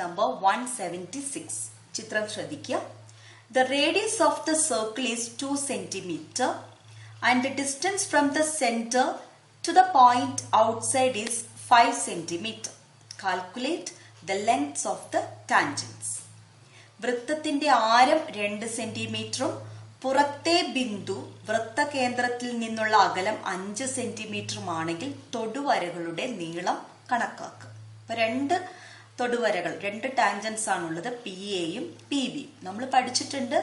number 176. ചിത്രം ശ്രദ്ധിക്കുക. The radius of the circle is 2 cm and the distance from the center to the point outside is 5 cm. Calculate the lengths of the tangents. വൃത്തത്തിന്റെ ആരം 2 സെന്റിമീറ്ററും പുറത്തെ ബിന്ദു വൃത്തകേന്ദ്രത്തിൽ നിന്നുള്ള അകലം 5 സെന്റിമീറ്ററുമാണെങ്കിൽ തൊടുവരകളുടെ നീളം കണക്കാക്കുക. അപ്പൊ രണ്ട് തൊടുവരകൾ, രണ്ട് ടാൻജൻസ് ആണുള്ളത്, പി എയും പി ബിയും. നമ്മൾ പഠിച്ചിട്ടുണ്ട്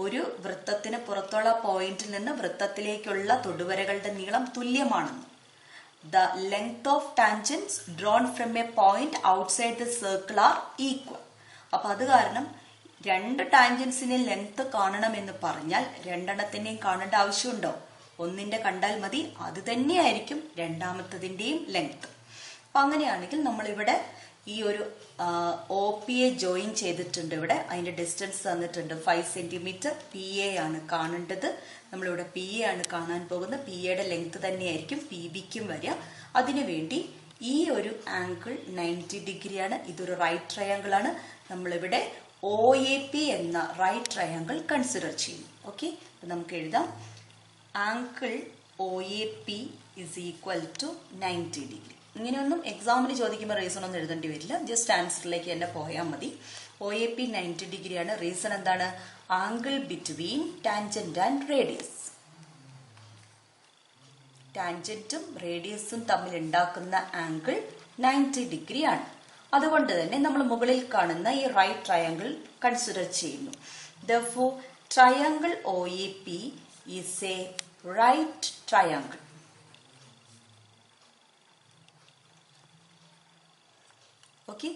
ഒരു വൃത്തത്തിന് പുറത്തുള്ള പോയിന്റിൽ നിന്ന് വൃത്തത്തിലേക്കുള്ള തൊടുവരകളുടെ നീളം തുല്യമാണെന്ന്. The length of tangents drawn from a point outside the circle are equal. അപ്പൊ അത് കാരണം രണ്ട് ടാൻജൻസിനെ ലെങ്ത് കാണണമെന്ന് പറഞ്ഞാൽ രണ്ടെണ്ണത്തിനെയും കാണേണ്ട ആവശ്യമുണ്ടോ? ഒന്നിന്റെ കണ്ടാൽ മതി, അത് തന്നെയായിരിക്കും രണ്ടാമത്തതിന്റെയും ലെങ്ത്. അപ്പൊ അങ്ങനെയാണെങ്കിൽ നമ്മളിവിടെ ഈ ഒരു ഒ പി എ ജോയിൻ ചെയ്തിട്ടുണ്ട്. ഇവിടെ അതിന്റെ ഡിസ്റ്റൻസ് തന്നിട്ടുണ്ട് 5 സെന്റിമീറ്റർ. പി എ ആണ് കാണേണ്ടത്. നമ്മളിവിടെ പി എ ആണ് കാണാൻ പോകുന്നത്. പി എയുടെ ലെങ്ത് തന്നെയായിരിക്കും പി ബിക്കും വരിക. അതിനുവേണ്ടി ഈ ഒരു ആംഗിൾ 90 ഡിഗ്രിയാണ്. ഇതൊരു റൈറ്റ് ട്രയാങ്കിൾ ആണ്. നമ്മളിവിടെ ഒ എ പി എന്ന റൈറ്റ് ട്രയാങ്കിൾ കൺസിഡർ ചെയ്യുന്നു. ഓക്കെ, നമുക്ക് എഴുതാം angle O A P is equal to 90 degree. ഇങ്ങനെയൊന്നും എക്സാമിന് ചോദിക്കുമ്പോൾ റീസൺ ഒന്നും എഴുതേണ്ടി വരില്ല, ജസ്റ്റ് ആൻസറിലേക്ക് തന്നെ പോയാൽ മതി. ഒ എ പി 90 ഡിഗ്രിയാണ്. റീസൺ എന്താണ്? Angle between tangent and radius. ടാൻജന്റും റേഡിയസും തമ്മിൽ ഉണ്ടാക്കുന്ന ആംഗിൾ 90 ഡിഗ്രി ആണ്. അതുകൊണ്ട് തന്നെ നമ്മൾ മുകളിൽ കാണുന്ന ഈ റൈറ്റ് ട്രയാങ്കിൾ കൺസിഡർ ചെയ്യുന്നു. Therefore, triangle OAP is a right triangle. Okay,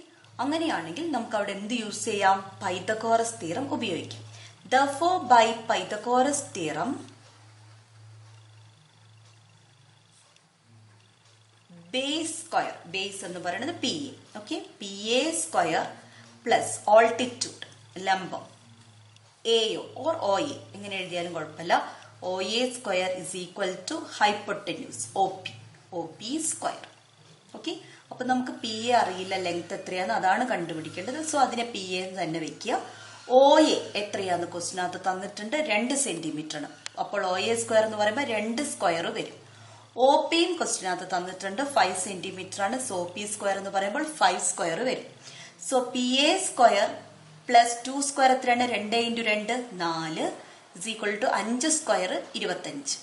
അങ്ങനെയാണെങ്കിൽ നമുക്ക് അവിടെ എന്ത് യൂസ് ചെയ്യാം? പൈതഗോറസ് തിയറം ഉപയോഗിക്കാം. Therefore, by Pythagoras theorem, base square, base എന്ന് പറയുന്നത് P A, okay, P A square plus altitude ലംബം എയോ ഓർ ഒ എ, എങ്ങനെ എഴുതിയാലും കുഴപ്പമില്ല. O A square is equal to hypotenuse O P, O P square. Okay, അപ്പൊ നമുക്ക് P A അറിയില്ല, ലെങ്ത് എത്രയാന്ന് അതാണ് കണ്ടുപിടിക്കേണ്ടത്. സോ അതിനെ പി എ തന്നെ വെക്കുക. ഒ എ എത്രയാന്ന് ക്വസ്റ്റിനകത്ത് തന്നിട്ടുണ്ട്, 2 സെന്റിമീറ്റർ ആണ്. അപ്പോൾ ഒ എ സ്ക്വയർ എന്ന് പറയുമ്പോൾ 2 സ്ക്വയർ വരും. ഒ പിയും ക്വസ്റ്റിനകത്ത് തന്നിട്ടുണ്ട് 5 സെന്റിമീറ്റർ ആണ്. സോ പി സ്ക്വയർ എന്ന് പറയുമ്പോൾ 5 സ്ക്വയർ വരും. So P A square plus 2 square എത്രയാണ്? 2 into 2 4 is equal to 5 square 25.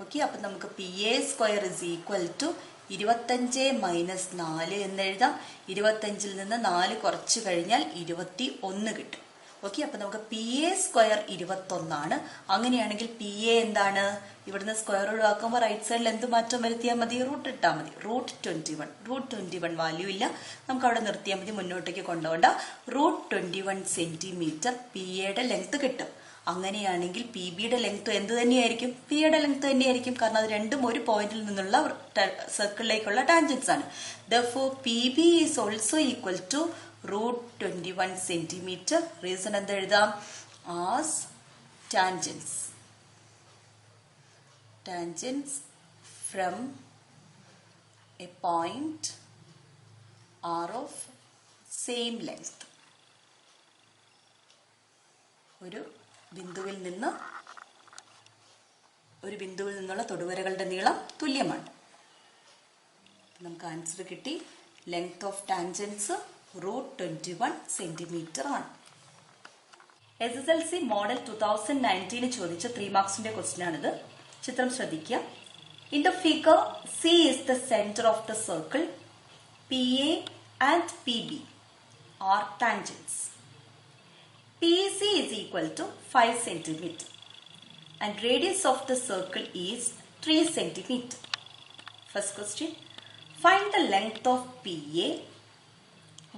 Okay, അപ്പൊ നമുക്ക് P A square is equal to 25 minus 4 എന്ന് എഴുതാം. 25ൽ നിന്ന് 4 കുറച്ച് കഴിഞ്ഞാൽ 21 കിട്ടും. ഓക്കെ, അപ്പൊ നമുക്ക് പി എ സ്ക്വയർ 21 ആണ്. അങ്ങനെയാണെങ്കിൽ പി എ എന്താണ്? ഇവിടുന്ന് സ്ക്വയർ ഒഴിവാക്കുമ്പോൾ റൈറ്റ് സൈഡിൽ എന്ത് മാറ്റം വരുത്തിയാൽ മതി? റൂട്ട് ഇട്ടാൽ മതി. റൂട്ട് 21. റൂട്ട് 21 വാല്യൂ ഇല്ല, നമുക്ക് അവിടെ നിർത്തിയാൽ മതി, മുന്നോട്ടേക്ക് കൊണ്ടുപോകണ്ട. റൂട്ട് 21 സെന്റിമീറ്റർ പി എയുടെ ലെങ്ത് കിട്ടും. അങ്ങനെയാണെങ്കിൽ പി ബിയുടെ ലെങ്ത് എന്ത് തന്നെയായിരിക്കും? പി യുടെ ലെങ്ത് തന്നെയായിരിക്കും, കാരണം അത് രണ്ടും ഒരു പോയിന്റിൽ നിന്നുള്ള സർക്കിളിലേക്കുള്ള ടാൻജൻസ് ആണ്. Therefore, P B is also equal to root 21 centimetre. Reason എന്ത് എഴുതാം? As tangents, tangents from a point are of same length. ഒരു ബിന്ദുവിൽ നിന്നുള്ള തൊടുവരകളുടെ നീളം തുല്യമാണ്. നമുക്ക് ആൻസർ കിട്ടി. Length of tangents root 21 centimetre ആണ്. SSLC മോഡൽ 2019 ചോദിച്ച 3 മാർക്സിന്റെ ക്വസ്റ്റ്യൻ ആണിത്. ചിത്രം ശ്രദ്ധിക്കുക. In the figure C is the centre of the circle. P A and P B are tangents. PC is equal to 5 cm and radius of the circle is 3 cm. First question, find the length of PA.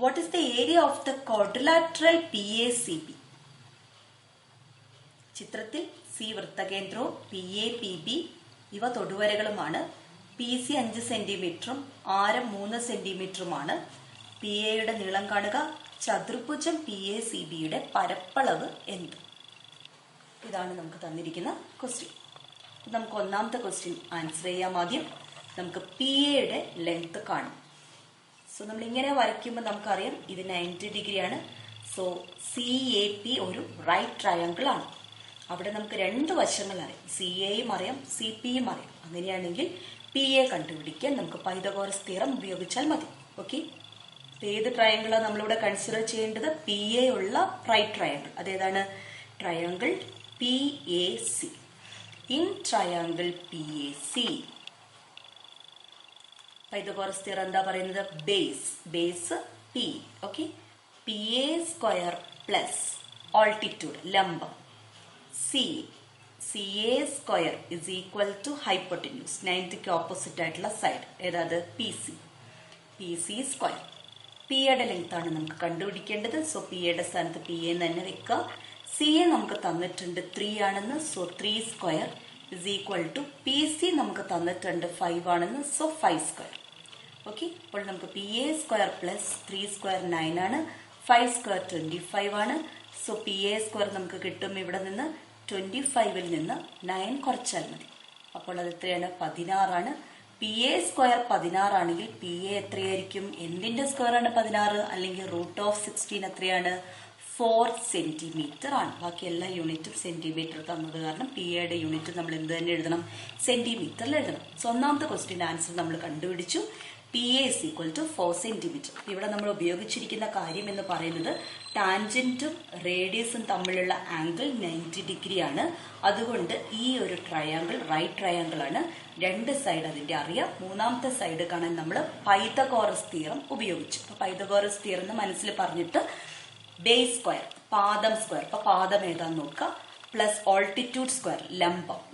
What is the area of the quadrilateral PACB? ചിത്രത്തിൽ C വൃത്തകേന്ദ്രവും P A P B ഇവ തൊടുവരകളുമാണ്. P C 5 സെന്റിമീറ്ററും ആരം 3 സെന്റിമീറ്ററുമാണ്. P എയുടെ നീളം കാണുക. ചതുർഭുജം P A C ബിയുടെ പരപ്പളവ് എന്ത്? ഇതാണ് നമുക്ക് തന്നിരിക്കുന്ന ക്വസ്റ്റ്യൻ. നമുക്ക് ഒന്നാമത്തെ ക്വസ്റ്റ്യൻ ആൻസർ ചെയ്യാം. ആദ്യം നമുക്ക് പി എയുടെ ലെങ്ത് കാണും. സോ നമ്മൾ ഇങ്ങനെ വരയ്ക്കുമ്പോൾ നമുക്കറിയാം ഇത് 90 ഡിഗ്രി ആണ്. സോ CAP ഒരു റൈറ്റ് ട്രയാങ്കിൾ ആണ്. അവിടെ നമുക്ക് രണ്ട് വശങ്ങൾ അറിയാം, CAയും അറിയാം CP യും അറിയാം. അങ്ങനെയാണെങ്കിൽ PA കണ്ടുപിടിക്കാൻ നമുക്ക് പൈതഗോറസ് തിയറം ഉപയോഗിച്ചാൽ മതി. ഓക്കെ, ഏത് ട്രയാങ്കിളാണ് നമ്മളിവിടെ കൺസിഡർ ചെയ്യേണ്ടത്? PA ഉള്ള റൈറ്റ് ട്രയാങ്കിൾ. അതേതാണ്? Triangle PAC. In triangle PAC Pythagoras theorem എന്താ പറയുന്നത്? Base P. Okay, PA square plus altitude ലംബം CA square is equal to hypotenuse 90ക്ക് ഓപ്പോസിറ്റ് ആയിട്ടുള്ള സൈഡ്. ഏതാത്? PC square. പിയുടെ ലെങ്ത് ആണ് നമുക്ക് കണ്ടുപിടിക്കേണ്ടത്. സോ പിയുടെ സ്ഥാനത്ത് PA തന്നെ വെക്കുക. CA നമുക്ക് തന്നിട്ടുണ്ട് 3 ആണെന്ന്. So 3 square is equal to PC നമുക്ക് തന്നിട്ടുണ്ട് 5 ആണെന്ന്. So 5 square. ഓക്കെ, അപ്പോൾ നമുക്ക് PA സ്ക്വയർ പ്ലസ് 3 സ്ക്വയർ 9 ആണ്. 5 സ്ക്വയർ 25 ആണ്. സോ PA സ്ക്വയർ നമുക്ക് കിട്ടും ഇവിടെ നിന്ന് 25ൽ നിന്ന് 9 കുറച്ചാൽ മതി. അപ്പോൾ അത് എത്രയാണ്? 16 ആണ്. PA സ്ക്വയർ 16 ആണെങ്കിൽ PA എത്രയായിരിക്കും? എന്തിന്റെ സ്ക്വയർ ആണ് 16? അല്ലെങ്കിൽ √16 എത്രയാണ്? 4 സെന്റിമീറ്റർ ആണ്. ബാക്കി എല്ലാ യൂണിറ്റും സെന്റിമീറ്റർ തന്നത് കാരണം PAയുടെ യൂണിറ്റ് നമ്മൾ എന്ത് തന്നെ എഴുതണം? സെന്റിമീറ്ററിൽ എഴുതണം. സോ ഒന്നാമത്തെ ക്വസ്റ്റ്യൻ്റെ ആൻസർ നമ്മൾ കണ്ടുപിടിച്ചു. PA is equal to 4 centimetre. ഇവിടെ നമ്മൾ ഉപയോഗിച്ചിരിക്കുന്ന കാര്യം എന്ന് പറയുന്നത് ടാൻജന്റും റേഡിയസും തമ്മിലുള്ള ആംഗിൾ 90 ഡിഗ്രി ആണ്. അതുകൊണ്ട് ഈ ഒരു ട്രയാങ്കിൾ റൈറ്റ് ട്രയാങ്കിൾ ആണ്. രണ്ട് സൈഡ് അതിന്റെ അറിയാം. മൂന്നാമത്തെ സൈഡ് കാണാൻ നമ്മൾ പൈതഗോറസ് തിയറം ഉപയോഗിച്ചു. അപ്പൊ പൈതഗോറസ് തിയറം എന്ന് മനസ്സിൽ പറഞ്ഞിട്ട് ബേസ് സ്ക്വയർ, പാദം സ്ക്വയർ. അപ്പൊ പാദം ഏതാന്ന് നോക്കുക. പ്ലസ് ഓൾട്ടിറ്റ്യൂഡ് സ്ക്വയർ,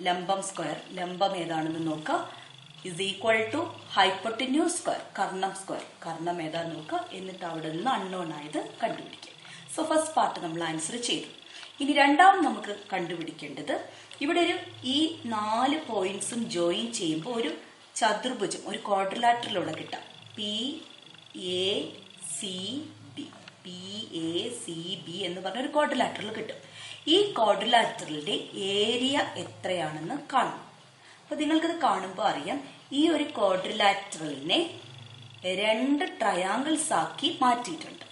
ലംബം സ്ക്വയർ, ലംബം ഏതാണെന്ന് നോക്കുക. Is equal to hypotenuse square, കർണം ഏതാന്ന് നോക്കുക. എന്നിട്ട് അവിടെ നിന്ന് അൺനോൺ ആയത് കണ്ടുപിടിക്കുക. സോ ഫസ്റ്റ് പാർട്ട് നമ്മൾ ആൻസർ ചെയ്തു. ഇനി രണ്ടാമത് നമുക്ക് കണ്ടുപിടിക്കേണ്ടത് ഇവിടെ ഈ 4 പോയിന്റ്സും ജോയിൻ ചെയ്യുമ്പോൾ ഒരു ചതുർഭുജം, ഒരു ക്വാഡ്രിലാറ്ററലൂടെ കിട്ടാം. PACB എന്ന് പറഞ്ഞ ഒരു ക്വാഡ്രിലാറ്ററൽ കിട്ടും. ഈ ക്വാഡ്രിലാറ്ററലിന്റെ ഏരിയ എത്രയാണെന്ന് കാണും. അപ്പൊ നിങ്ങൾക്കത് കാണുമ്പോൾ അറിയാം, ഈ ഒരു ക്വാഡ്രിലാറ്ററലിനെ 2 ട്രയാങ്കിൾസ് ആക്കി മാറ്റിയിട്ടുണ്ട്.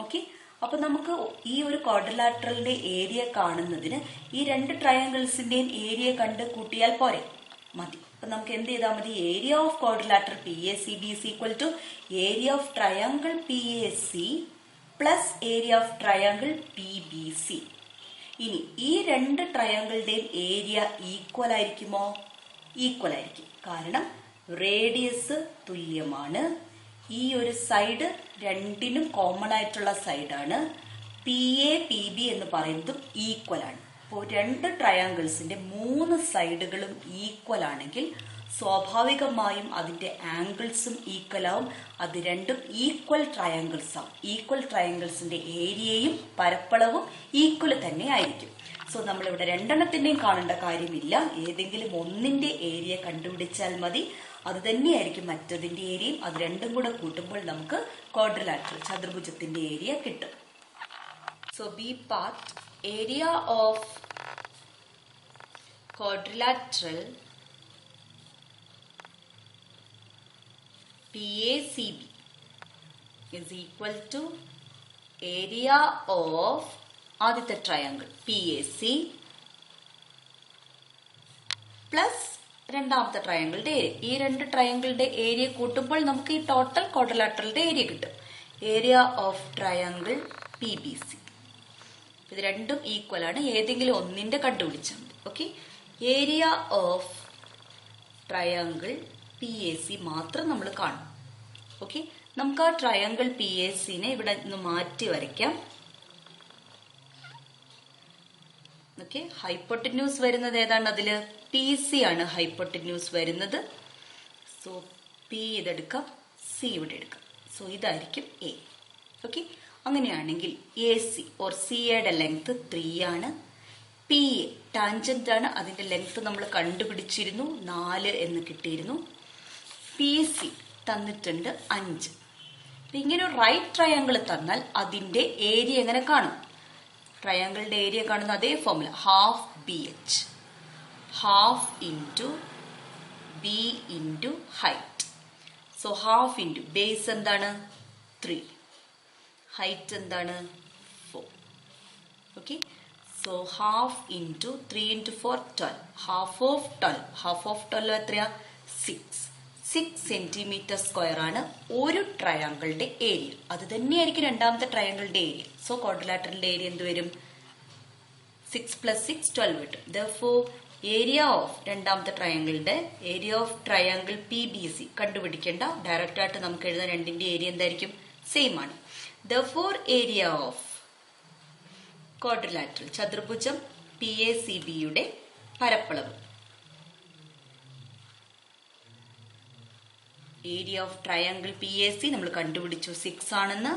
ഓക്കെ, അപ്പൊ നമുക്ക് ഈ ഒരു ക്വാഡ്രിലാറ്ററലിന്റെ ഏരിയ കാണുന്നതിന് ഈ 2 ട്രയാങ്കിൾസിന്റെയും ഏരിയ കണ്ട് കൂട്ടിയാൽ പോരെ? മതി. അപ്പൊ നമുക്ക് എന്ത് ചെയ്താൽ മതി? Area of quadrilateral PACB is equal to area of triangle PAC plus area of triangle PBC. ഇനി ഈ 2 ട്രയാങ്കിളുടെയും ഏരിയ ഈക്വൽ ആയിരിക്കുമോ? ഈക്വൽ ആയിരിക്കും. കാരണം റേഡിയസ് തുല്യമാണ്. ഈ ഒരു സൈഡ് രണ്ടിനും കോമൺ ആയിട്ടുള്ള സൈഡാണ്. PA PB എന്ന് പറയുന്നതും ഈക്വൽ ആണ്. അപ്പോൾ 2 ട്രയാങ്കിൾസിന്റെ 3 സൈഡുകളും ഈക്വൽ ആണെങ്കിൽ സ്വാഭാവികമായും അതിന്റെ ആംഗിൾസും ഈക്വൽ ആവും. അത് രണ്ടും ഈക്വൽ ട്രയാങ്കിൾസ് ആവും. ഈക്വൽ ട്രയാങ്കിൾസിന്റെ ഏരിയയും പരപ്പളവും ഈക്വൽ തന്നെ ആയിരിക്കും. സോ നമ്മളിവിടെ 2 എണ്ണത്തിന്റെയും കാണേണ്ട കാര്യമില്ല. ഏതെങ്കിലും ഒന്നിന്റെ ഏരിയ കണ്ടുപിടിച്ചാൽ മതി. അത് തന്നെയായിരിക്കും മറ്റതിന്റെ ഏരിയയും. അത് രണ്ടും കൂടെ കൂട്ടുമ്പോൾ നമുക്ക് ക്വാഡ്രിലാറ്ററൽ ചതുർഭുജത്തിന്റെ ഏരിയ കിട്ടും. So B part, area of quadrilateral PACB is equal to area of ആദ്യത്തെ ട്രയാങ്കിൾ PAC പ്ലസ് രണ്ടാമത്തെ ട്രയാങ്കിളുടെ ഏരിയ. ഈ 2 ട്രയാങ്കിളുടെ ഏരിയ കൂട്ടുമ്പോൾ നമുക്ക് ഈ ടോട്ടൽ ക്വാഡ്രിലാറ്ററലിന്റെ ഏരിയ കിട്ടും. Area of triangle PBC. ഇത് രണ്ടും ഈക്വൽ ആണ്. ഏതെങ്കിലും ഒന്നിന്റെ കണ്ടുപിടിച്ചാൽ മതി. Okay, area of triangle PAC മാത്രം നമ്മൾ കാണും. ഓക്കെ, നമുക്ക് ആ ട്രയാങ്കിൾ PACനെ ഇവിടെ നിന്ന് മാറ്റി വരയ്ക്കാം. ഓക്കെ, ഹൈപ്പോട്ടിന്യൂസ് വരുന്നത് ഏതാണ്? അതില് PC ആണ് ഹൈപ്പോട്ടിന്യൂസ് വരുന്നത്. സോ P ഇതെടുക്കാം, C ഇവിടെ എടുക്കാം. സോ ഇതായിരിക്കും A. ഓക്കെ, അങ്ങനെയാണെങ്കിൽ AC ഓർ CAയുടെ ലെങ്ത് 3 ആണ്. PA ടാൻജന്റ് ആണ്, അതിന്റെ ലെങ്ത് നമ്മൾ കണ്ടുപിടിച്ചിരുന്നു, 4 എന്ന് കിട്ടിയിരുന്നു. PC തന്നിട്ടുണ്ട് 5. ഇങ്ങനെ ഒരു റൈറ്റ് ട്രയാങ്കിൾ തന്നാൽ അതിന്റെ ഏരിയ എങ്ങനെ കാണും? ട്രയാങ്കിളിന്റെ ഏരിയ കാണുന്ന അതേ formula, half BH, half into B into height. So half into base എന്താണ് 3, ഹൈറ്റ് എന്താണ് 4. Okay, so half into 3 into 4 12. Half of 12 എത്രയാ 6 സെന്റിമീറ്റർ സ്ക്വയർ ആണ് ഒരു ട്രയാങ്കിളിന്റെ ഏരിയ. അത് തന്നെയായിരിക്കും രണ്ടാമത്തെ ട്രയാങ്കിളിന്റെ ഏരിയ. സോ ക്വാഡ്രിലാറ്ററലിന്റെ ഏരിയ എന്ത് വരും 6 + 6 12 കിട്ടും. Therefore ഏരിയ ഓഫ് രണ്ടാമത്തെ ട്രയാങ്കിളിന്റെ ഏരിയ ഓഫ് ട്രയാങ്കിൾ PBC കണ്ടുപിടിക്കേണ്ട, ഡയറക്റ്റ് ആയിട്ട് നമുക്ക് എഴുതാൻ രണ്ടിന്റെ ഏരിയ എന്തായിരിക്കും സെയിം ആണ്. Therefore ഏരിയ ഓഫ് ക്വാഡ്രിലാറ്ററൽ ചതുർഭുജം PACB യുടെ പരപ്പളവ്, ഏരിയ ഓഫ് ട്രയാങ്കിൾ PAC നമ്മൾ കണ്ടുപിടിച്ചു 6 ആണെന്ന്,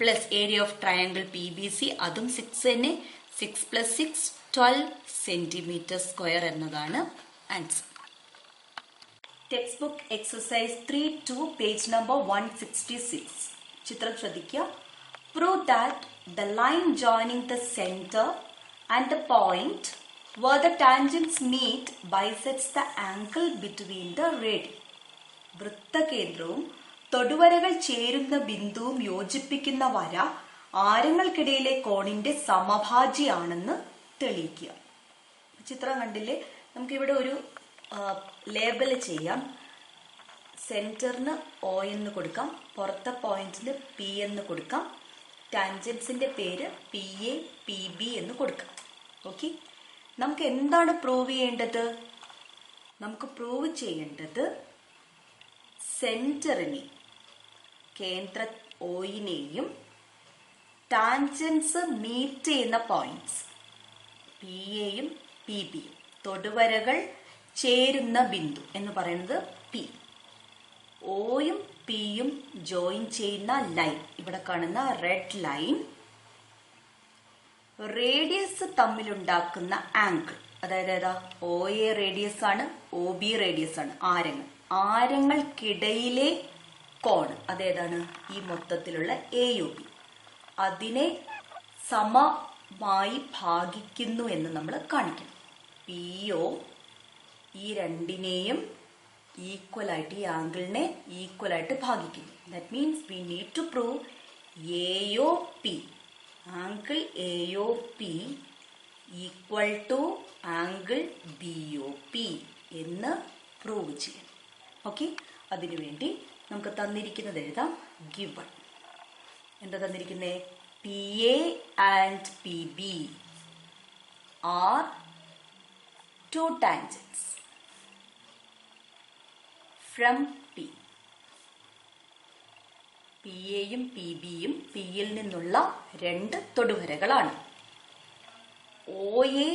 plus area of triangle PBC അതും 6 തന്നെ. 6 + 6 12 സെന്റിമീറ്റർ സ്ക്വയർ എന്നതാണ് answer. Text book exercise 3-2 page number 166. ചിത്രം ശ്രദ്ധിക്കുക. Prove that the line joining the centre and the point where the tangents meet bisects the angle between the radii. വൃത്തകേന്ദ്രവും തൊടുവരകൾ ചേരുന്ന ബിന്ദുവും യോജിപ്പിക്കുന്ന വര ആരങ്ങൾക്കിടയിലെ കോണിന്റെ സമഭാജിയാണെന്ന് തെളിയിക്കുക. ചിത്രം കണ്ടില്ലേ? നമുക്കിവിടെ ഒരു ലേബൽ ചെയ്യാം. സെന്ററിന് O എന്ന് കൊടുക്കാം, പുറത്തെ പോയിന്റിന് P എന്ന് കൊടുക്കാം, ടാൻജൻസിന്റെ പേര് PA PB എന്ന് കൊടുക്കാം. ഓക്കെ, നമുക്ക് എന്താണ് പ്രൂവ് ചെയ്യേണ്ടത്? നമുക്ക് പ്രൂവ് ചെയ്യേണ്ടത് സെന്ററിനെ, കേന്ദ്ര ഓയിനെയും ടാൻജൻസ് മീറ്റ് ചെയ്യുന്ന പോയിന്റ്സ് PAയും PBയും, തൊടുവരകൾ ചേരുന്ന ബിന്ദു എന്ന് പറയുന്നത് P, Oയും Pയും ജോയിൻ ചെയ്യുന്ന ലൈൻ, ഇവിടെ കാണുന്ന റെഡ് ലൈൻ, റേഡിയസ് തമ്മിലുണ്ടാക്കുന്ന ആംഗിൾ, അതായത് ഏതാ OA റേഡിയസ് ആണ്, OB റേഡിയസ് ആണ്, ആരങ്ങൾക്കിടയിലെ കോൺ അതേതാണ് ഈ മൊത്തത്തിലുള്ള AOB, അതിനെ സമമായി ഭാഗിക്കുന്നു എന്ന് നമ്മൾ കാണിക്കണം. PO ഈ രണ്ടിനെയും ഈക്വൽ ആയിട്ട്, ഈ ആംഗിളിനെ ഈക്വൽ ആയിട്ട് ഭാഗിക്കുന്നു. That means we need to prove AOP, angle AOP equal to angle BOP എന്ന് പ്രൂവ് ചെയ്യണം. ഓക്കെ, അതിനുവേണ്ടി നമുക്ക് തന്നിരിക്കുന്നത് എഴുതാം. ഗിവൺ എന്താ തന്നിരിക്കുന്നത്? PA and PB are two tangents from P. PAയും PBയും Pയിൽ നിന്നുള്ള രണ്ട് തൊടുവരകളാണ്. OA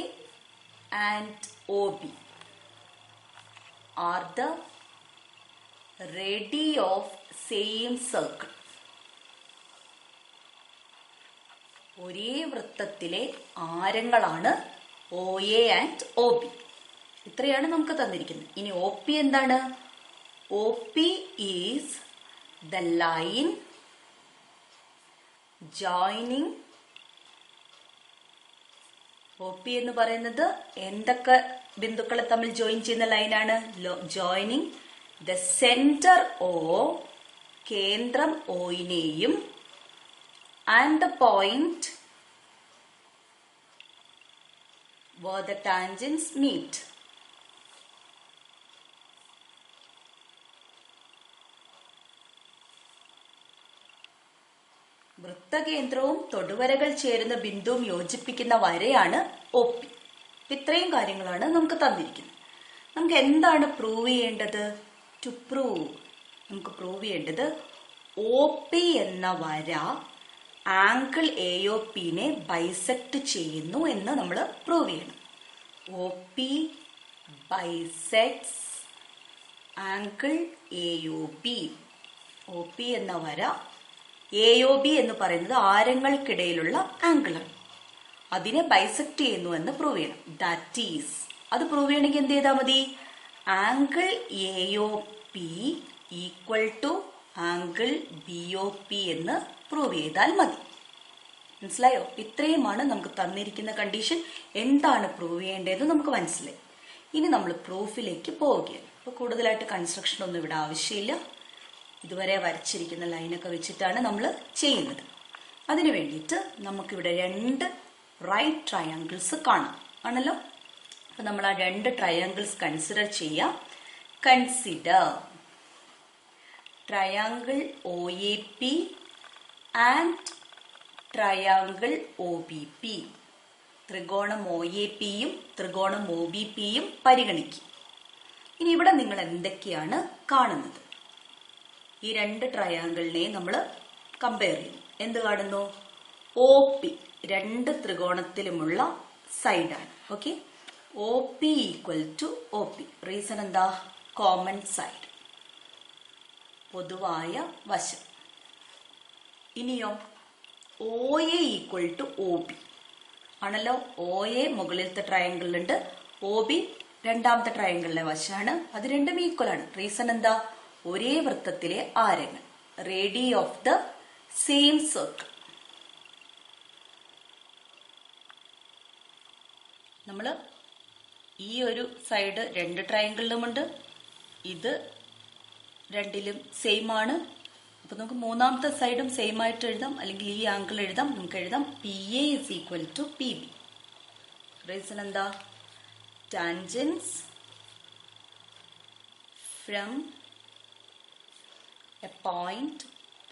and OB are the radii of same circle. ഒരേ വൃത്തത്തിലെ ആരങ്ങളാണ് OA ആൻഡ് OB. ഇത്രയാണ് നമുക്ക് തന്നിരിക്കുന്നത്. ഇനി OP എന്താണ്? OP is the line joining. OP എന്ന് പറയുന്നത് എന്തൊക്കെ ബിന്ദുക്കളെ തമ്മിൽ ജോയിൻ ചെയ്യുന്ന ലൈനാണ്? ജോയിനിങ് ദ സെന്റർ O, കേന്ദ്രം Oയിനെയും and the point where the tangents meet. വൃത്തകേന്ദ്രവും തൊടുവരകൾ ചേരുന്ന ബിന്ദുവും യോജിപ്പിക്കുന്ന വരയാണ് OP. ഇത്രയും കാര്യങ്ങളാണ് നമുക്ക് തന്നിരിക്കുന്നത്. നമുക്ക് എന്താണ് പ്രൂവ് ചെയ്യേണ്ടത്? ടു പ്രൂവ് നമുക്ക് പ്രൂവ് ചെയ്യേണ്ടത് OP എന്ന വര ആംഗിൾ AOPനെ ബൈസെക്ട് ചെയ്യുന്നു എന്ന് നമ്മൾ പ്രൂവ് ചെയ്യണം. OP bisects angle AOB. OP എന്ന വര AOB എന്ന് പറയുന്നത് ആരങ്ങൾക്കിടയിലുള്ള ആംഗിളാണ്, അതിനെ ബൈസെക്ട് ചെയ്യുന്നു എന്ന് പ്രൂവ് ചെയ്യണം. ദാറ്റ് ഈസ്, അത് പ്രൂവ് ചെയ്യണമെങ്കിൽ എന്ത് ചെയ്താൽ മതി? Angle AOP equal to angle BOP എന്ന് പ്രൂവ് ചെയ്താൽ മതി. മനസ്സിലായോ? ഇത്രയുമാണ് നമുക്ക് തന്നിരിക്കുന്ന കണ്ടീഷൻ. എന്താണ് പ്രൂവ് ചെയ്യേണ്ടതെന്ന് നമുക്ക് മനസ്സിലായി. ഇനി നമ്മൾ പ്രൂഫിലേക്ക് പോവുകയാണ്. അപ്പോൾ കൂടുതലായിട്ട് കൺസ്ട്രക്ഷൻ ഒന്നും ഇവിടെ ആവശ്യമില്ല. ഇതുവരെ വരച്ചിരിക്കുന്ന ലൈനൊക്കെ വെച്ചിട്ടാണ് നമ്മൾ ചെയ്യുന്നത്. അതിനു വേണ്ടിയിട്ട് നമുക്കിവിടെ 2 റൈറ്റ് ട്രയാങ്കിൾസ് കാണാം ആണല്ലോ. അപ്പൊ നമ്മൾ ആ 2 ട്രയാങ്കിൾസ് കൺസിഡർ ചെയ്യാം. Consider triangle OAP and triangle OBP. ത്രികോണം OAPയും ത്രികോണം OBPയും പരിഗണിക്കും. ഇനി ഇവിടെ നിങ്ങൾ എന്തൊക്കെയാണ് കാണുന്നത്? ഈ 2 ട്രയാങ്കിളിനെ നമ്മൾ കമ്പയർ ചെയ്യും. എന്ത് കാണുന്നു? OP 2 ത്രികോണത്തിലുമുള്ള സൈഡാണ്. Okay, OP equal to OP. Reason എന്താ? കോമൺ സൈഡ്, പൊതുവായ വശം. ഇനിയോ OA ഈക്വൽ ടു OB ആണല്ലോ. OA മുകളിലത്തെ ട്രയാങ്കിളിലുണ്ട്, OB രണ്ടാമത്തെ ട്രയാങ്കിളിലെ വശമാണ്. അത് രണ്ടും ഈക്വൽ ആണ്. റീസൺ എന്താ? ഒരേ വൃത്തത്തിലെ ആരങ്ങൾ, റേഡി ഓഫ് ദ സെയിം സർക്കിൾ. നമ്മൾ ഈ ഒരു സൈഡ് 2 ട്രയാങ്കിളിലുമുണ്ട്, ഇത് രണ്ടിലും സെയിം ആണ്. അപ്പൊ നമുക്ക് മൂന്നാമത്തെ സൈഡും സെയിം ആയിട്ട് എഴുതാം, അല്ലെങ്കിൽ ഈ ആംഗിൾ എഴുതാം. നമുക്ക് എഴുതാം PA is equal to PB. Reason എന്താ? Tangents from a point P.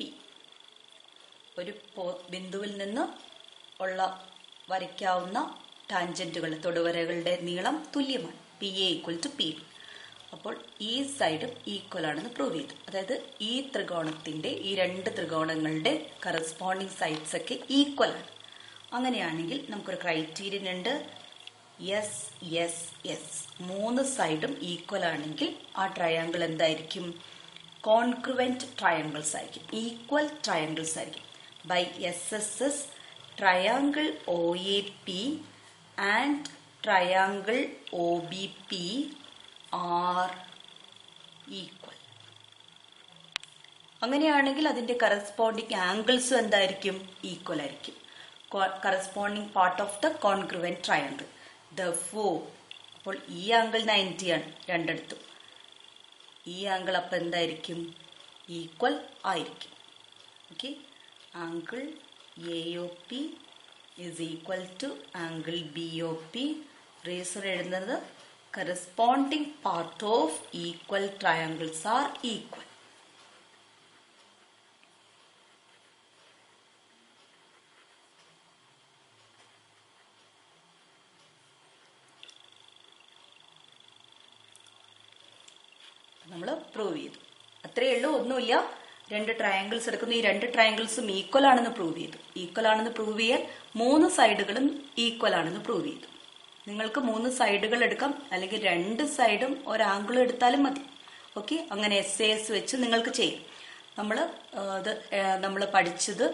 ഒരു ബിന്ദുവിൽ നിന്ന് ഉള്ള വരയ്ക്കാവുന്ന ടാൻജന്റുകൾ, തൊടുവരകളുടെ നീളം തുല്യമാണ്. PA equal to PB. അപ്പോൾ ഈ സൈഡും ഈക്വൽ ആണെന്ന് പ്രൂവ് ചെയ്തു. അതായത് ഈ ത്രികോണത്തിന്റെ, ഈ 2 ത്രികോണങ്ങളുടെ കറസ്പോണ്ടിങ് സൈഡ്സ് ഒക്കെ ഈക്വൽ ആണ്. അങ്ങനെയാണെങ്കിൽ നമുക്കൊരു ക്രൈറ്റീരിയൻ ഉണ്ട്. yes 3 സൈഡും ഈക്വൽ ആണെങ്കിൽ ആ ട്രയാങ്കിൾ എന്തായിരിക്കും? കോൺഗ്രുവന്റ് ട്രയാങ്കിൾസ് ആയിരിക്കും, ഈക്വൽ ട്രയാങ്കിൾസ് ആയിരിക്കും. By SSS triangle OAP and triangle OBP are equal. അങ്ങനെയാണെങ്കിൽ അതിന്റെ കറസ്പോണ്ടിങ് ആംഗിൾസും എന്തായിരിക്കും? ഈക്വൽ ആയിരിക്കും. Corresponding part of the congruent triangle. Therefore, അപ്പോൾ ഈ ആംഗിൾ 90 ആണ് രണ്ടിടത്തും. ഈ ആംഗിൾ അപ്പം എന്തായിരിക്കും? ഈക്വൽ ആയിരിക്കും. Okay, angle AOP is equal to angle BOP. Reason എഴുതുന്നത് corresponding part of equal triangles are equal. നമ്മൾ പ്രൂവ് ചെയ്തു. അത്രയേ ഉള്ളൂ, ഒന്നുമില്ല. 2 ട്രയാങ്കിൾസ് എടുക്കുന്നു, ഈ 2 ട്രയാങ്കിൾസും ഈക്വൽ ആണെന്ന് പ്രൂവ് ചെയ്തു. ഈക്വൽ ആണെന്ന് പ്രൂവ് ചെയ്യാൻ 3 സൈഡുകളും ഈക്വൽ ആണെന്ന് പ്രൂവ് ചെയ്തു. നിങ്ങൾക്ക് 3 സൈഡുകൾ എടുക്കാം, അല്ലെങ്കിൽ 2 സൈഡും ഒരാംഗിളും എടുത്താലും മതി. ഓക്കെ, അങ്ങനെ SAS വെച്ച് നിങ്ങൾക്ക് ചെയ്യും. നമ്മൾ പഠിച്ചത്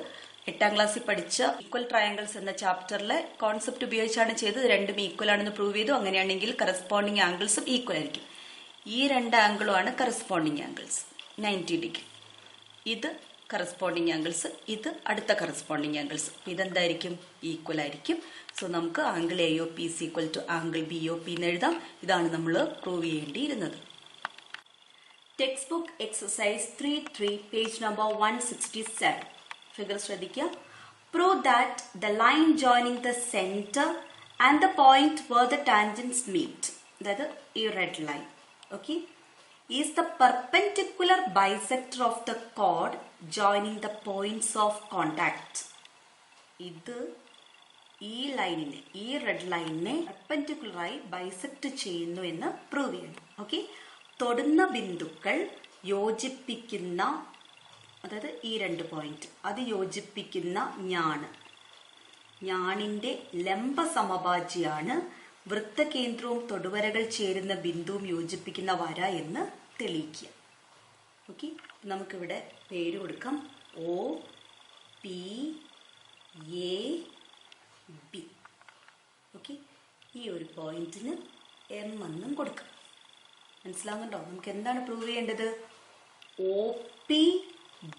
8ാം ക്ലാസ്സിൽ പഠിച്ച ഈക്വൽ ട്രയാങ്കിൾസ് എന്ന ചാപ്റ്ററിലെ കോൺസെപ്റ്റ് ഉപയോഗിച്ചാണ് ചെയ്തത്. രണ്ടും ഈക്വൽ ആണെന്ന് പ്രൂവ് ചെയ്തു. അങ്ങനെയാണെങ്കിൽ കറസ്പോണ്ടിങ് ആംഗിൾസും ഈക്വൽ ആയിരിക്കും. ഈ 2 ആംഗിളുമാണ് കറസ്പോണ്ടിങ് ആംഗിൾസ്, 90 ഡിഗ്രി. ഇത് കറസ്പോണ്ടിങ് ആംഗിൾസ്, ഇത് അടുത്ത കറസ്പോണ്ടിങ് ആംഗിൾസ്. ഇതെന്തായിരിക്കും? ഈക്വൽ ആയിരിക്കും. സോ നമുക്ക് angle AOP is equal to angle BOP എന്ന് എഴുതാം. ഇതാണ് നമ്മൾ പ്രൂവ് ചെയ്യേണ്ടിയിരുന്നത്. Text book exercise 3.3 page number 167. Figure ശ്രദ്ധിക്കുക. Prove that the line joining the centre and the point where the tangents meet, അതായത് ഈ red line, okay, is the perpendicular bisector of the chord joining the points of contact. ഇത് ഈ ലൈനിനെ, ഈ red ലൈനിനെ പെർപെൻഡിക്കുലറായി bisect ചെയ്യുന്നു എന്ന് prove ചെയ്യണം. ഓക്കെ, തൊടുന്ന ബിന്ദുക്കൾ യോജിപ്പിക്കുന്ന, അതായത് ഈ 2 പോയിന്റ്, അത് യോജിപ്പിക്കുന്ന ഞാണിന്റെ ലംബ സമഭാജിയാണ് വൃത്തകേന്ദ്രവും തൊടുവരകൾ ചേരുന്ന ബിന്ദുവും യോജിപ്പിക്കുന്ന വര എന്ന് തെളിയിക്കുക. ഓക്കെ, നമുക്കിവിടെ പേര് കൊടുക്കാം. OPAB. ഓക്കെ, ഈ ഒരു പോയിന്റിന് M എന്നും കൊടുക്കാം. മനസ്സിലാവുന്നുണ്ടോ? നമുക്ക് എന്താണ് പ്രൂവ് ചെയ്യേണ്ടത്? OP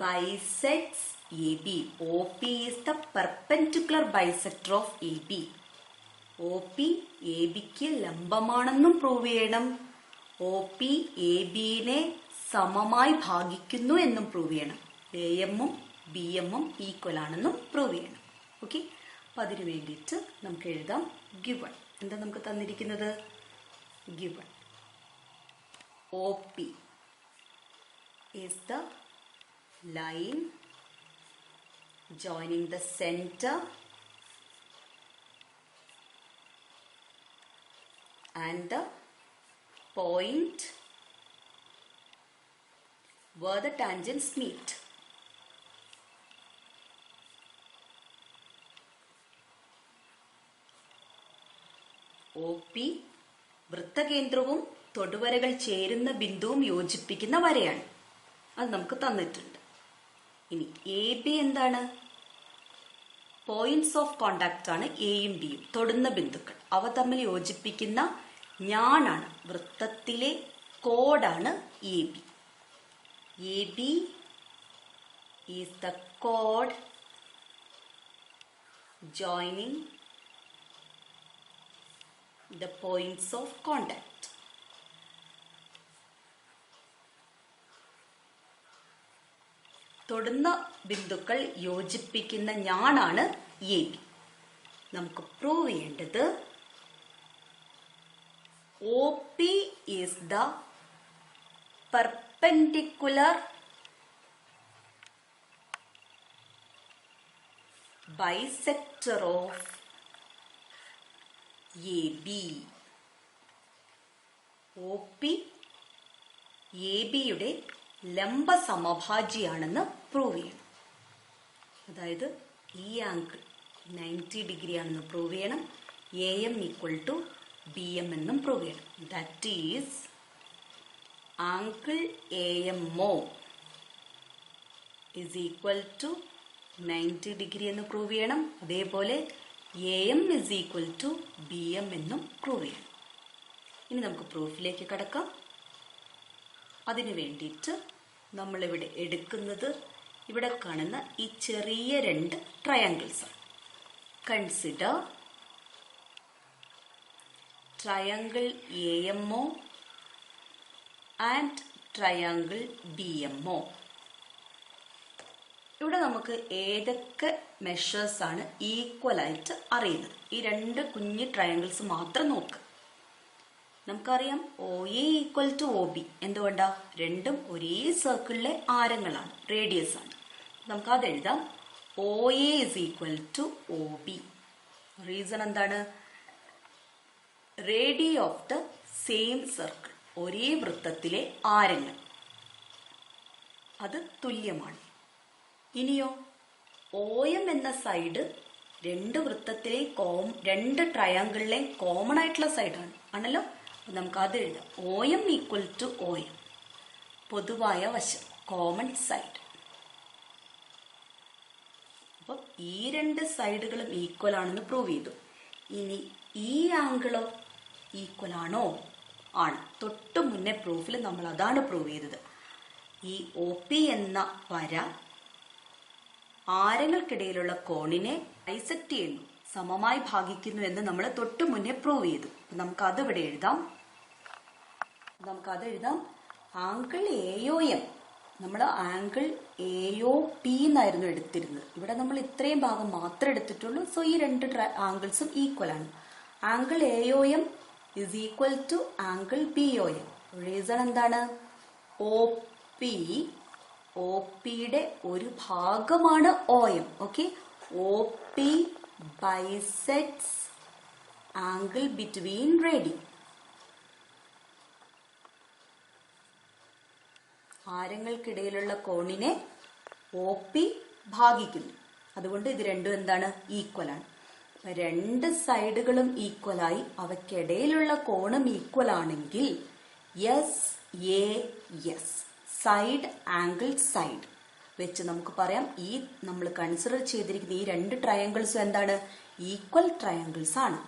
bisects AB. OP is the perpendicular bisector of AB. OP ABക്ക് ലംബമാണെന്നും പ്രൂവ് ചെയ്യണം. OP ABനെ സമമായി ഭാഗിക്കുന്നു എന്നും പ്രൂവ് ചെയ്യണം. AM-ഉം BM-ഉം ഈക്വൽ ആണെന്നും പ്രൂവ് ചെയ്യണം. ഓക്കെ, അപ്പൊ അതിനു വേണ്ടിയിട്ട് നമുക്ക് എഴുതാം ഗിവൺ. എന്താ നമുക്ക് തന്നിരിക്കുന്നത്? Given OP is the line joining the center and the point where the tangents meet. OP വൃത്തകേന്ദ്രവും തൊടുവരകൾ ചേരുന്ന ബിന്ദുവും യോജിപ്പിക്കുന്ന വരയാണ്. അത് നമുക്ക് തന്നിട്ടുണ്ട്. ഇനി AB എന്താണ്? പോയിന്റ്സ് ഓഫ് കോണ്ടാക്ട് ആണ് എയും ബിയും, തൊടുന്ന ബിന്ദുക്കൾ. അവ തമ്മിൽ യോജിപ്പിക്കുന്ന ഞാനാണ്, വൃത്തത്തിലെ കോഡാണ് AB. AB is the chord joining the points of contact. തൊടുന്ന ബിന്ദുക്കൾ യോജിപ്പിക്കുന്ന ഞാനാണ് AB. നമുക്ക് പ്രൂവ് ചെയ്യേണ്ടത് OP is the perpendicular bisector of AB. OP ABയുടെ ലംബ സമഭാജിയാണെന്ന് പ്രൂവ് ചെയ്യണം. അതായത് ഈ ആംഗിൾ 90 ഡിഗ്രി ആണെന്ന് പ്രൂവ് ചെയ്യണം. AM ഈക്വൽ ടു BM എന്നും പ്രൂവ് ചെയ്യണം. That is angle AMO is equal to 90 degree എന്ന് പ്രൂവ് ചെയ്യണം. അതേപോലെ AM is equal to BM എന്നും പ്രൂവ് ചെയ്യണം. ഇനി നമുക്ക് പ്രൂഫിലേക്ക് കടക്കാം. അതിനു വേണ്ടിയിട്ട് നമ്മളിവിടെ എടുക്കുന്നത് ഇവിടെ കാണുന്ന ഈ ചെറിയ രണ്ട് ട്രയാങ്കിൾസ് ആണ്. Consider triangle AMO and triangle BMO. ഇവിടെ നമുക്ക് ഏതൊക്കെ മെഷേഴ്സ് ആണ് ഈക്വൽ ആയിട്ട് അറിയുന്നത്? ഈ രണ്ട് കുഞ്ഞു ട്രയാങ്കിൾസ് മാത്രം നോക്കുക. നമുക്കറിയാം OA ഈക്വൽ ടു OB. എന്തുകൊണ്ടാ? രണ്ടും ഒരേ സർക്കിളിലെ ആരങ്ങളാണ്, റേഡിയസ് ആണ്. നമുക്ക് അത് എഴുതാം. OA is equal to OB. റീസൺ എന്താണ്? Radii of the same circle, ഒരേ വൃത്തത്തിലെ ആരങ്ങൾ അത് തുല്യമാണ്. ഇനിയോ OM എന്ന സൈഡ് രണ്ട് വൃത്തത്തിലെ രണ്ട് ട്രയാങ്കിളിലെ കോമൺ ആയിട്ടുള്ള സൈഡാണ് ആണല്ലോ. നമുക്ക് അത് എഴുതാം. OM ഈക്വൽ ടു OM, പൊതുവായ വശം, കോമൺ സൈഡ്. അപ്പം ഈ രണ്ട് സൈഡുകളും ഈക്വൽ ആണെന്ന് പ്രൂവ് ചെയ്തു. ഇനി ഈ ആംഗിളോ ഈക്വൽ ആണോ? ആണ്. തൊട്ട് മുന്നേ പ്രൂഫിൽ നമ്മൾ അതാണ് പ്രൂവ് ചെയ്തത്. ഈ OP എന്ന വര ആരങ്ങൾക്കിടയിലുള്ള കോണിനെ ബൈസെക്ട് ചെയ്യുന്നു, സമമായി ഭാഗിക്കുന്നു എന്ന് നമ്മൾ തൊട്ട് മുന്നേ പ്രൂവ് ചെയ്തു. നമുക്കത് ഇവിടെ എഴുതാം. ആംഗിൾ AOM, നമ്മൾ ആംഗിൾ AOP എന്നായിരുന്നു എടുത്തിരുന്നത്. ഇവിടെ നമ്മൾ ഇത്രയും ഭാഗം മാത്രമേ എടുത്തിട്ടുള്ളൂ. സോ ഈ രണ്ട് ആംഗിൾസും ഈക്വൽ ആണ്. Angle AOM is equal to angle BOM. Reason എന്താണ്? OPയുടെ ഒരു ഭാഗമാണ് OM. Okay, OP bisects angle between radii. ആരങ്ങൾക്കിടയിലുള്ള കോണിനെ OP ഭാഗിക്കുന്നു. അതുകൊണ്ട് ഇത് രണ്ടും എന്താണ്? ഈക്വൽ ആണ്. രണ്ട് സൈഡുകളും ഈക്വലായി അവയ്ക്കിടയിലുള്ള കോണും ഈക്വൽ ആണെങ്കിൽ SAS, സൈഡ് ആംഗിൾ സൈഡ് വെച്ച് നമുക്ക് പറയാം ഈ നമ്മൾ കൺസിഡർ ചെയ്തിരിക്കുന്ന ഈ രണ്ട് ട്രയാങ്കിൾസും എന്താണ്? ഈക്വൽ ട്രയാങ്കിൾസ് ആണ്.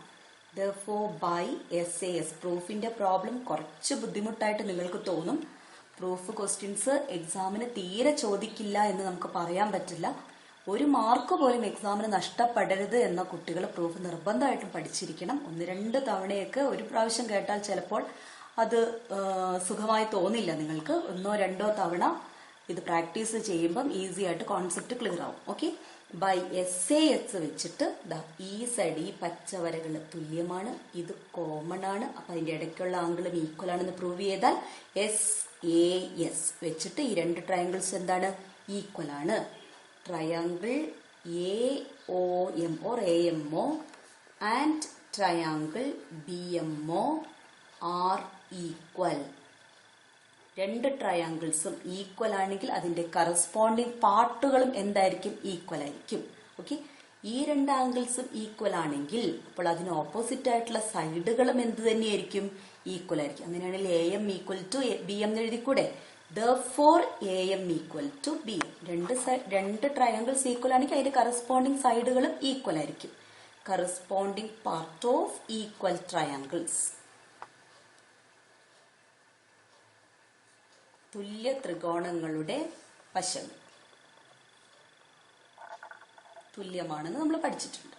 Therefore by SAS, പ്രൂഫിന്റെ പ്രോബ്ലം കുറച്ച് ബുദ്ധിമുട്ടായിട്ട് നിങ്ങൾക്ക് തോന്നും. പ്രൂഫ് ക്വസ്റ്റ്യൻസ് എക്സാമിന് തീരെ ചോദിക്കില്ല എന്ന് നമുക്ക് പറയാൻ പറ്റില്ല. ഒരു മാർക്ക് പോലും എക്സാമിന് നഷ്ടപ്പെടരുത് എന്ന കുട്ടികൾ പ്രൂഫ് നിർബന്ധമായിട്ടും പഠിച്ചിരിക്കണം. 1-2 തവണയൊക്കെ ഒരു പ്രാവശ്യം കേട്ടാൽ ചിലപ്പോൾ അത് സുഖമായി തോന്നില്ല നിങ്ങൾക്ക്. 1-2 തവണ ഇത് പ്രാക്ടീസ് ചെയ്യുമ്പം ഈസി ആയിട്ട് കോൺസെപ്റ്റ് ക്ലിയർ ആവും. ഓക്കെ, ബൈ SAS വെച്ചിട്ട് ഈ സൈഡ് ഈ പച്ചവരകൾ തുല്യമാണ്, ഇത് കോമൺ ആണ്, അപ്പൊ അതിന്റെ ഇടയ്ക്കുള്ള ആംഗിളും ഈക്വൽ ആണെന്ന് പ്രൂവ് ചെയ്താൽ SAS വെച്ചിട്ട് ഈ 2 ട്രയാങ്കിൾസ് എന്താണ്, ഈക്വൽ ആണ്. Triangle AOM or AMO and triangle BMO are equal. 2 ട്രയാങ്കിൾസും ഈക്വൽ ആണെങ്കിൽ അതിന്റെ കറസ്പോണ്ടിങ് പാർട്ടുകളും എന്തായിരിക്കും, ഈക്വൽ ആയിരിക്കും. ഓക്കെ, ഈ 2 ആംഗിൾസും ഈക്വൽ ആണെങ്കിൽ അപ്പോൾ അതിന് ഓപ്പോസിറ്റ് ആയിട്ടുള്ള സൈഡുകളും എന്ത് തന്നെയായിരിക്കും, ഈക്വൽ ആയിരിക്കും. അങ്ങനെയാണെങ്കിൽ AM ഈക്വൽ ടു BM എന്ന് എഴുതിക്കൂടെ. Therefore AM equal to BM. 2 triangles equal ആണെങ്കിൽ അതിന്റെ കറസ്പോണ്ടിങ് സൈഡുകളും ഈക്വൽ ആയിരിക്കും. Corresponding part of equal triangles. തുല്യ ത്രികോണങ്ങളുടെ വശം തുല്യമാണെന്ന് നമ്മൾ പഠിച്ചിട്ടുണ്ട്.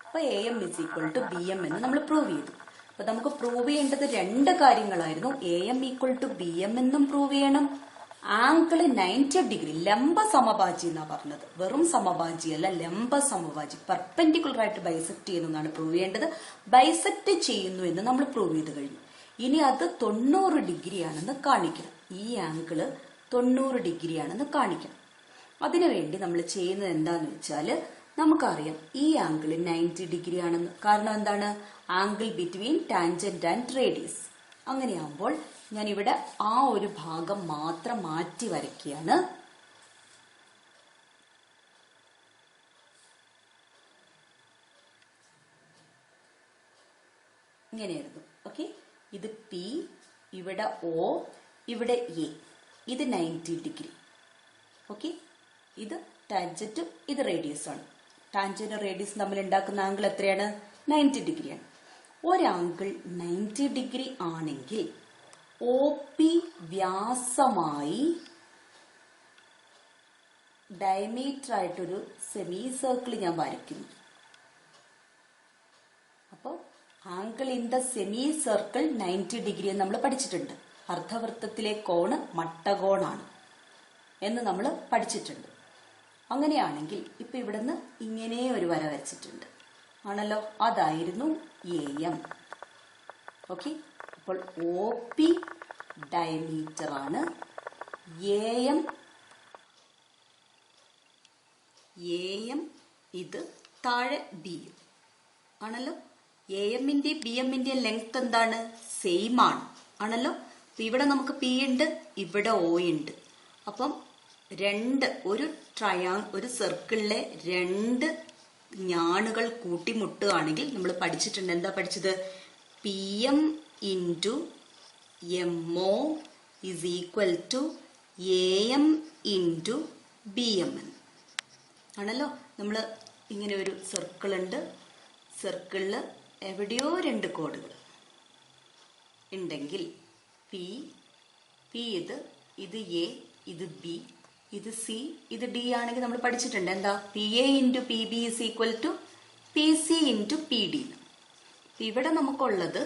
അപ്പൊ AM is equal to BM എന്ന് നമ്മൾ പ്രൂവ് ചെയ്തു. അപ്പൊ നമുക്ക് പ്രൂവ് ചെയ്യേണ്ടത് 2 കാര്യങ്ങളായിരുന്നു. AM ഈക്വൽ ടു BM എന്നും പ്രൂവ് ചെയ്യണം. ആംഗിൾ 90 ഡിഗ്രി ലംബ സമഭാജി എന്നാ പറഞ്ഞത്, വെറും സമഭാജി അല്ല, ലംബ സമഭാജി, പെർപെൻഡിക്കുലർ ആയിട്ട് ബൈസെക്ട് ചെയ്യുന്നതാണ് പ്രൂവ് ചെയ്യേണ്ടത്. ബൈസെക്ട് ചെയ്യുന്നു എന്ന് നമ്മൾ പ്രൂവ് ചെയ്ത് കഴിഞ്ഞു. ഇനി അത് 90 ഡിഗ്രി ആണെന്ന് കാണിക്കണം. ഈ ആംഗിള് 90 ഡിഗ്രി ആണെന്ന് കാണിക്കണം. അതിനുവേണ്ടി നമ്മൾ ചെയ്യുന്നത് എന്താന്ന് വെച്ചാല്, നമുക്കറിയാം ഈ ആംഗിൾ 90 ഡിഗ്രി ആണെന്ന്. കാരണം എന്താണ്, angle between tangent and radius. അങ്ങനെയാകുമ്പോൾ ഞാൻ ഇവിടെ ആ ഒരു ഭാഗം മാത്രം മാറ്റി വരയ്ക്കുകയാണ്. ഇങ്ങനെയായിരുന്നു. ഓക്കെ, ഇത് P, ഇവിടെ O, ഇവിടെ A. ഇത് 90 ഡിഗ്രി. ഓക്കെ, ഇത് ടാൻജന്റും ഇത് റേഡിയസ് ആണ്. ടാൻജന്റ് റേഡിയസ് തമ്മിൽ ഉണ്ടാക്കുന്ന ആംഗിൾ എത്രയാണ്, 90 ഡിഗ്രിയാണ്. ഒരാംഗിൾ 90 ഡിഗ്രി ആണെങ്കിൽ OP വ്യാസമായി ഡയമീറ്റർ ആയിട്ടൊരു സെമി സർക്കിൾ ഞാൻ വരയ്ക്കുന്നു. അപ്പോൾ angle in the semi circle 90 degree എന്ന് നമ്മൾ പഠിച്ചിട്ടുണ്ട്. അർദ്ധവൃത്തത്തിലെ കോണ് മട്ടകോണാണ് എന്ന് നമ്മൾ പഠിച്ചിട്ടുണ്ട്. അങ്ങനെയാണെങ്കിൽ ഇപ്പൊ ഇവിടുന്ന് ഇങ്ങനെ ഒരു വര വരച്ചിട്ടുണ്ട് ആണല്ലോ, അതായിരുന്നു AM. ഓക്കെ, അപ്പോൾ OP ഡയമീറ്റർ ആണ്, AM ഇത് താഴെ B ആണല്ലോ. AMന്റെയും BMന്റെയും ലെങ്ത് എന്താണ്, സെയിം ആണ് ആണല്ലോ. ഇവിടെ നമുക്ക് P ഉണ്ട്, ഇവിടെ O ഉണ്ട്. അപ്പം ഒരു സർക്കിളിലെ 2 ഞാണുകൾ കൂട്ടിമുട്ടുകയാണെങ്കിൽ നമ്മൾ പഠിച്ചിട്ടുണ്ട്. എന്താ പഠിച്ചത്, PM into MO is equal to AM into BM ആണല്ലോ. നമ്മൾ ഇങ്ങനെ ഒരു സർക്കിൾ ഉണ്ട്, സർക്കിളിൽ എവിടെയോ 2 കോഡുകൾ ഉണ്ടെങ്കിൽ P ഇത് A, ഇത് B, ഇത് C, ഇത് D ആണെങ്കിൽ നമ്മൾ പഠിച്ചിട്ടുണ്ട്. എന്താ, PA into PB is equal to PC into PD. ഇവിടെ നമുക്കുള്ളത്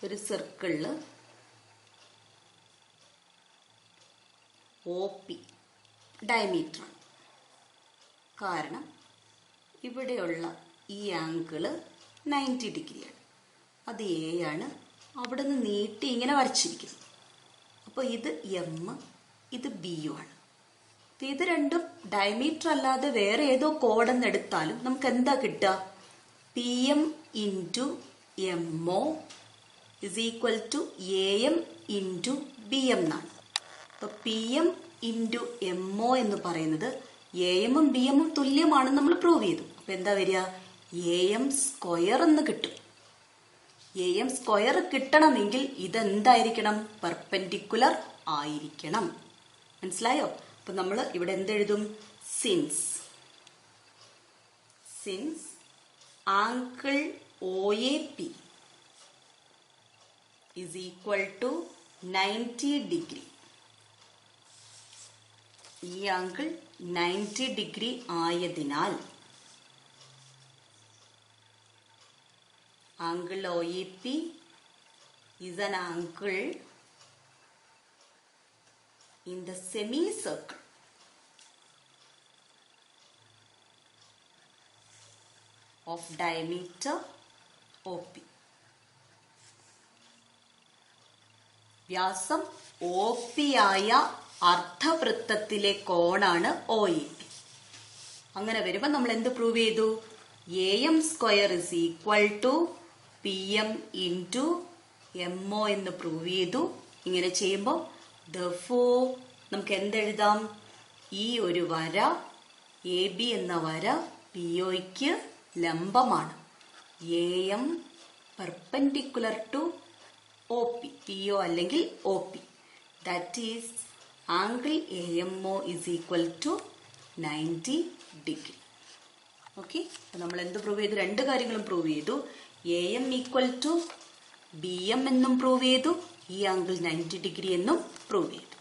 ഒരു സർക്കിളില് OP ഡയമീറ്റർ ആണ്. കാരണം ഇവിടെയുള്ള ഈ ആംഗിള് 90 ഡിഗ്രിയാണ്. അത് A ആണ്. അവിടെ നിന്ന് നീട്ടി ഇങ്ങനെ വരച്ചിരിക്കുന്നു. അപ്പോൾ ഇത് M, ഇത് B ആണ്. ഇത് രണ്ടും ഡയമീറ്റർ അല്ലാതെ വേറെ ഏതോ കോഡെന്ന് എടുത്താലും നമുക്ക് എന്താ കിട്ടുക, PM into MO is equal to AM into BM എന്നാണ്. അപ്പൊ PM ഇൻറ്റു MO എന്ന് പറയുന്നത് AM-ഉം BM-ഉം തുല്യമാണെന്ന് നമ്മൾ പ്രൂവ് ചെയ്തു. അപ്പൊ എന്താ വരിക, AM സ്ക്വയർ എന്ന് കിട്ടും. AM സ്ക്വയർ കിട്ടണമെങ്കിൽ ഇതെന്തായിരിക്കണം, പെർപെൻഡിക്കുലർ ആയിരിക്കണം. മനസ്സിലായോ? അപ്പൊ നമ്മൾ ഇവിടെ എന്തെഴുതും, since angle OAP is equal to 90 degree. ഈ ആംഗിൾ 90 ഡിഗ്രി ആയതിനാൽ angle OAP is an angle in the semicircle of diameter OP. വ്യാസം OP ആയ അർദ്ധവൃത്തത്തിലെ കോണാണ് OAP. അങ്ങനെ വരുമ്പോൾ നമ്മൾ എന്ത് പ്രൂവ് ചെയ്തു? AM² is equal to PM into MO എന്ന് പ്രൂവ് ചെയ്തു. ഇങ്ങനെ ചെയ്യുമ്പോൾ therefore നമുക്ക് എന്തെഴുതാം? ഈ ഒരു വര AB എന്ന വര POയ്ക്ക് ലംബമാണ്. AM perpendicular to OP, PO അല്ലെങ്കിൽ OP. That is angle AMO is equal to 90 degree. Okay, നമ്മൾ എന്ത് പ്രൂവ് ചെയ്തു? രണ്ട് കാര്യങ്ങളും പ്രൂവ് ചെയ്തു. AM ഈക്വൽ ടു BM എന്നും പ്രൂവ് ചെയ്തു. ഈ ആംഗിൾ 90 ഡിഗ്രി എന്നും പ്രൂവ് ചെയ്തു.